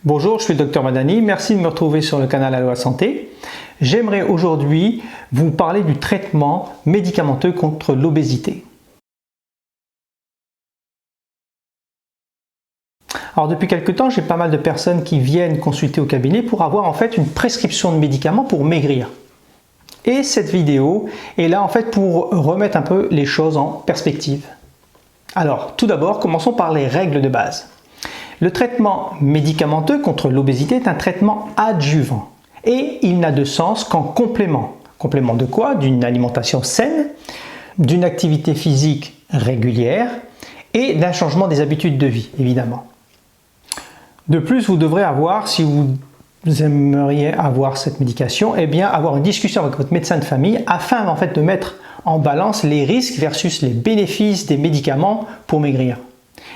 Bonjour, je suis le Dr Madani, merci de me retrouver sur le canal Aloha Santé. J'aimerais aujourd'hui vous parler du traitement médicamenteux contre l'obésité. Alors depuis quelque temps, j'ai pas mal de personnes qui viennent consulter au cabinet pour avoir en fait une prescription de médicaments pour maigrir. Et cette vidéo est là en fait pour remettre un peu les choses en perspective. Alors tout d'abord, commençons par les règles de base. Le traitement médicamenteux contre l'obésité est un traitement adjuvant et il n'a de sens qu'en complément. Complément de quoi? D'une alimentation saine, d'une activité physique régulière et d'un changement des habitudes de vie, évidemment. De plus, vous devrez avoir, si vous aimeriez avoir cette médication, avoir une discussion avec votre médecin de famille afin en fait de mettre en balance les risques versus les bénéfices des médicaments pour maigrir.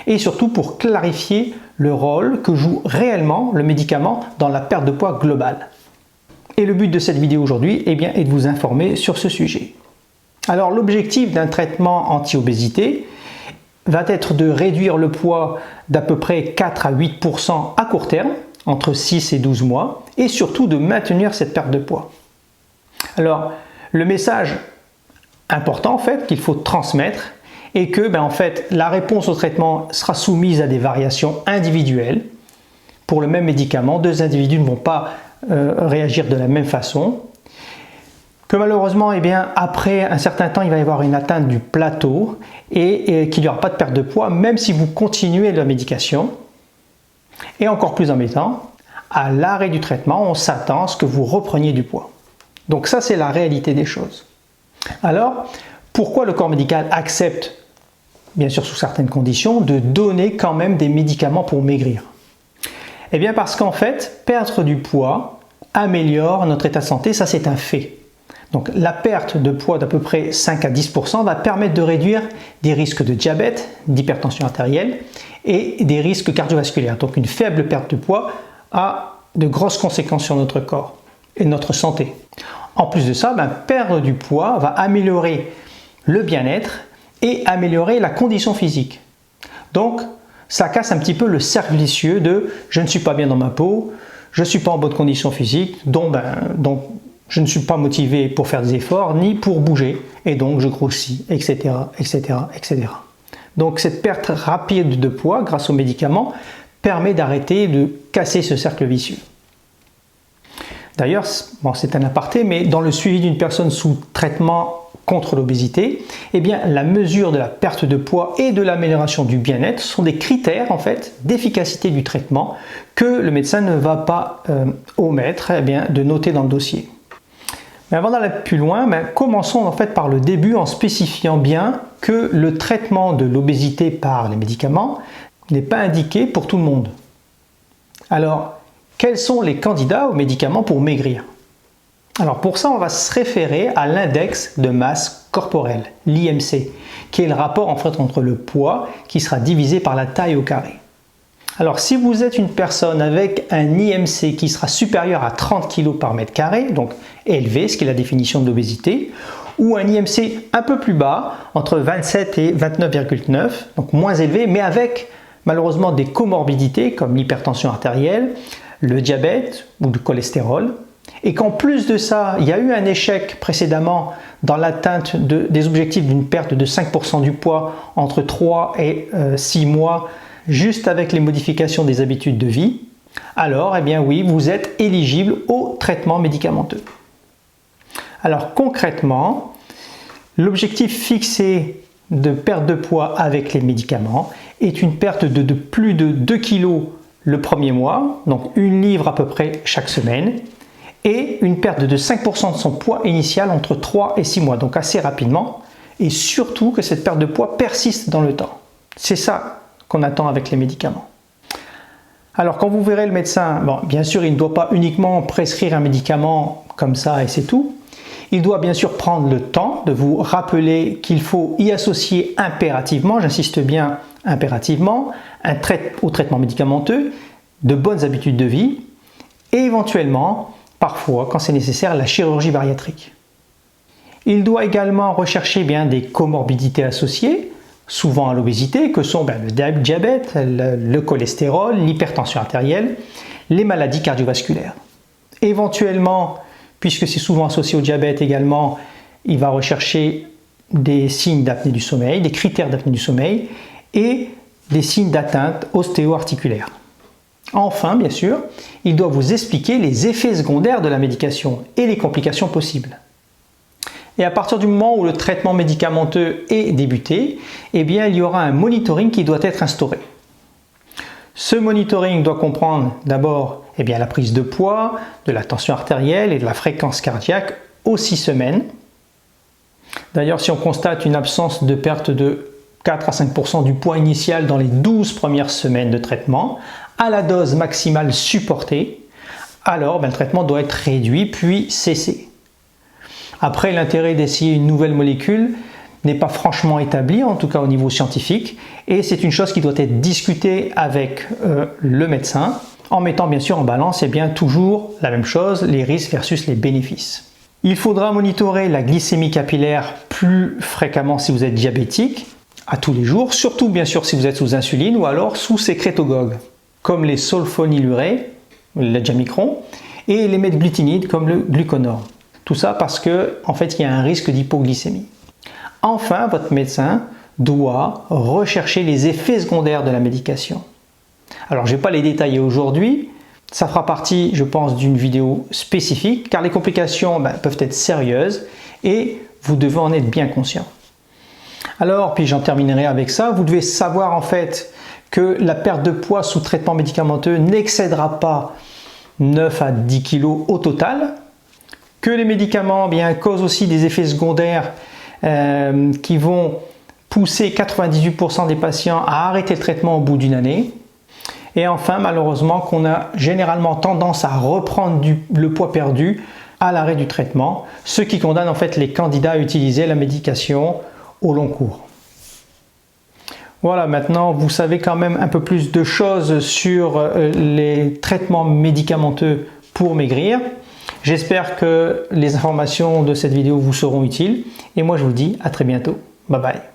Et surtout pour clarifier le rôle que joue réellement le médicament dans la perte de poids globale. Et le but de cette vidéo aujourd'hui est de vous informer sur ce sujet. Alors l'objectif d'un traitement anti-obésité va être de réduire le poids d'à peu près 4 à 8% à court terme, entre 6 et 12 mois, et surtout de maintenir cette perte de poids. Alors le message important en fait qu'il faut transmettre et que en fait, la réponse au traitement sera soumise à des variations individuelles. Pour le même médicament, deux individus ne vont pas réagir de la même façon. Que malheureusement, après un certain temps, il va y avoir une atteinte du plateau et qu'il n'y aura pas de perte de poids, même si vous continuez la médication. Et encore plus embêtant, à l'arrêt du traitement, on s'attend à ce que vous repreniez du poids. Donc ça, c'est la réalité des choses. Alors, pourquoi le corps médical accepte, bien sûr sous certaines conditions, de donner quand même des médicaments pour maigrir? Eh bien parce qu'en fait, perdre du poids améliore notre état de santé, ça c'est un fait. Donc la perte de poids d'à peu près 5 à 10% va permettre de réduire des risques de diabète, d'hypertension artérielle et des risques cardiovasculaires. Donc une faible perte de poids a de grosses conséquences sur notre corps et notre santé. En plus de ça, perdre du poids va améliorer le bien-être et améliorer la condition physique. Donc, ça casse un petit peu le cercle vicieux de « je ne suis pas bien dans ma peau, je ne suis pas en bonne condition physique, donc je ne suis pas motivé pour faire des efforts ni pour bouger, et donc je grossis, etc. etc., etc. » Donc cette perte rapide de poids grâce aux médicaments permet d'arrêter de casser ce cercle vicieux. D'ailleurs, c'est un aparté, mais dans le suivi d'une personne sous traitement contre l'obésité, la mesure de la perte de poids et de l'amélioration du bien-être sont des critères en fait d'efficacité du traitement que le médecin ne va pas omettre de noter dans le dossier. Mais avant d'aller plus loin, commençons en fait par le début en spécifiant bien que le traitement de l'obésité par les médicaments n'est pas indiqué pour tout le monde. Alors, quels sont les candidats aux médicaments pour maigrir? Alors pour ça, on va se référer à l'index de masse corporelle, l'IMC, qui est le rapport en fait entre le poids qui sera divisé par la taille au carré. Alors si vous êtes une personne avec un IMC qui sera supérieur à 30 kg par mètre carré, donc élevé, ce qui est la définition de l'obésité, ou un IMC un peu plus bas, entre 27 et 29,9, donc moins élevé, mais avec malheureusement des comorbidités comme l'hypertension artérielle, le diabète ou le cholestérol, et qu'en plus de ça, il y a eu un échec précédemment dans l'atteinte des objectifs d'une perte de 5% du poids entre 3 et 6 mois, juste avec les modifications des habitudes de vie, alors oui, vous êtes éligible au traitement médicamenteux. Alors concrètement, l'objectif fixé de perte de poids avec les médicaments est une perte de plus de 2 kg le premier mois, donc 1 livre à peu près chaque semaine, et une perte de 5% de son poids initial entre 3 et 6 mois, donc assez rapidement, et surtout que cette perte de poids persiste dans le temps. C'est ça qu'on attend avec les médicaments. Alors quand vous verrez le médecin, bien sûr il ne doit pas uniquement prescrire un médicament comme ça et c'est tout, il doit bien sûr prendre le temps de vous rappeler qu'il faut y associer impérativement, j'insiste bien impérativement, au traitement médicamenteux, de bonnes habitudes de vie, et éventuellement, parfois, quand c'est nécessaire, la chirurgie bariatrique. Il doit également rechercher des comorbidités associées, souvent à l'obésité, que sont le diabète, le cholestérol, l'hypertension artérielle, les maladies cardiovasculaires. Éventuellement, puisque c'est souvent associé au diabète également, il va rechercher des signes d'apnée du sommeil, des critères d'apnée du sommeil et des signes d'atteinte ostéo-articulaire. Enfin, bien sûr, il doit vous expliquer les effets secondaires de la médication et les complications possibles. Et à partir du moment où le traitement médicamenteux est débuté, eh bien, il y aura un monitoring qui doit être instauré. Ce monitoring doit comprendre d'abord la prise de poids, de la tension artérielle et de la fréquence cardiaque aux 6 semaines. D'ailleurs, si on constate une absence de perte de 4 à 5% du poids initial dans les 12 premières semaines de traitement, à la dose maximale supportée, alors le traitement doit être réduit puis cessé. Après, l'intérêt d'essayer une nouvelle molécule n'est pas franchement établi, en tout cas au niveau scientifique, et c'est une chose qui doit être discutée avec le médecin, en mettant bien sûr en balance toujours la même chose, les risques versus les bénéfices. Il faudra monitorer la glycémie capillaire plus fréquemment si vous êtes diabétique, à tous les jours, surtout bien sûr si vous êtes sous insuline ou alors sous sécrétogogues, comme les sulfonylurées, le diamicron, et les méthglutinides comme le gluconor. Tout ça parce que il y a un risque d'hypoglycémie. Enfin, votre médecin doit rechercher les effets secondaires de la médication. Alors, je ne vais pas les détailler aujourd'hui. Ça fera partie, je pense, d'une vidéo spécifique car les complications peuvent être sérieuses et vous devez en être bien conscient. Alors, puis j'en terminerai avec ça. Vous devez savoir que la perte de poids sous traitement médicamenteux n'excédera pas 9 à 10 kg au total. Que les médicaments causent aussi des effets secondaires qui vont pousser 98% des patients à arrêter le traitement au bout d'une année. Et enfin, malheureusement, qu'on a généralement tendance à reprendre le poids perdu à l'arrêt du traitement, ce qui condamne les candidats à utiliser la médication au long cours. Voilà, maintenant vous savez quand même un peu plus de choses sur les traitements médicamenteux pour maigrir. J'espère que les informations de cette vidéo vous seront utiles et moi je vous dis à très bientôt. Bye bye.